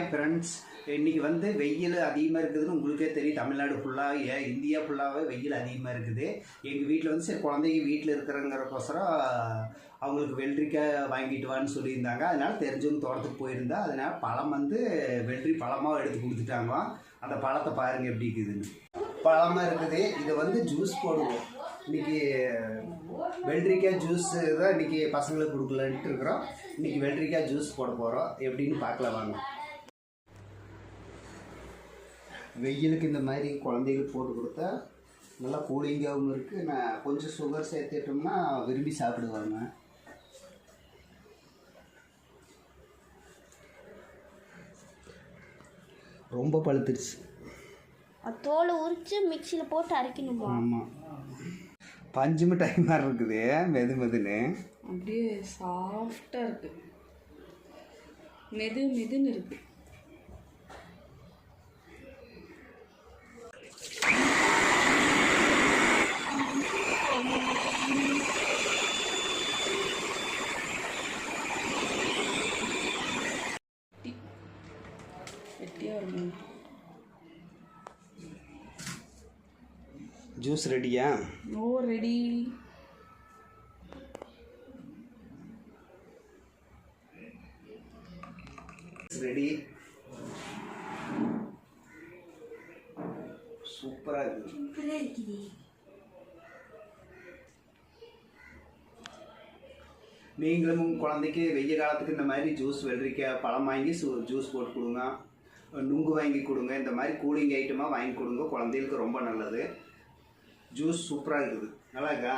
Hi friends, இன்றைக்கி வெயில் அதிகமாக இருக்குதுன்னு உங்களுக்கே தெரியும். தமிழ்நாடு ஃபுல்லாக இந்தியா ஃபுல்லாகவே வெயில் அதிகமாக இருக்குது. எங்கள் வீட்டில் சரி குழந்தைங்க வீட்டில் இருக்கிறங்கிறக்கோசரம் அவங்களுக்கு வெள்ளரிக்காய் வாங்கிட்டு வான்னு சொல்லியிருந்தாங்க. அதனால் தெரிஞ்சவங்க தோட்டத்துக்கு போயிருந்தா அதனால் பழம் வெள்ளரி பழமாக எடுத்து கொடுத்துட்டாங்க. அந்த பழத்தை பாருங்கள் எப்படி இருக்குதுன்னு. பழமாக இருக்குது. இதை ஜூஸ் போடுவோம். இன்றைக்கி வெள்ளரிக்காய் ஜூஸ் தான் இன்றைக்கி பசங்களுக்கு கொடுக்கலான்ட்டு இருக்கிறோம். இன்றைக்கி வெள்ளரிக்காய் ஜூஸ் போட போகிறோம். எப்படின்னு பார்க்கலாம் வாங்க. வெயிலுக்கு இந்த மாதிரி குழந்தைகளுக்கு போட்டு கொடுத்தா நல்லா கூலிங்காகவும் இருக்குது. நான் கொஞ்சம் சுகர் சேர்த்துட்டோம்னா விரும்பி சாப்பிடுவாங்க. ரொம்ப பழுத்துருச்சு. தோலை உரித்து மிக்சியில் போட்டு அரைக்கணுமா? ஆமாம், பஞ்சு மிட்டாய் மாதிரி இருக்குது. மெதுன்னு அப்படியே சாஃப்டாக இருக்குது. மெதுன்னு இருக்குது. ஜூஸ் ரெடியா? ஓ ரெடி. ரெடி. சூப்பராக இருக்குது. நீங்களும் குழந்தைக்கு வெய்ய காலத்துக்கு இந்த மாதிரி ஜூஸ் வெள்ளரிக்காய் பழம் வாங்கி ஜூஸ் போட்டு கொடுங்க. நுங்கு வாங்கி கொடுங்க. இந்த மாதிரி கூலிங் ஐட்டமாக வாங்கி கொடுங்க. குழந்தைகளுக்கு ரொம்ப நல்லது. ஜூஸ் சூப்பராக இருக்குது. நல்லா இருக்கா?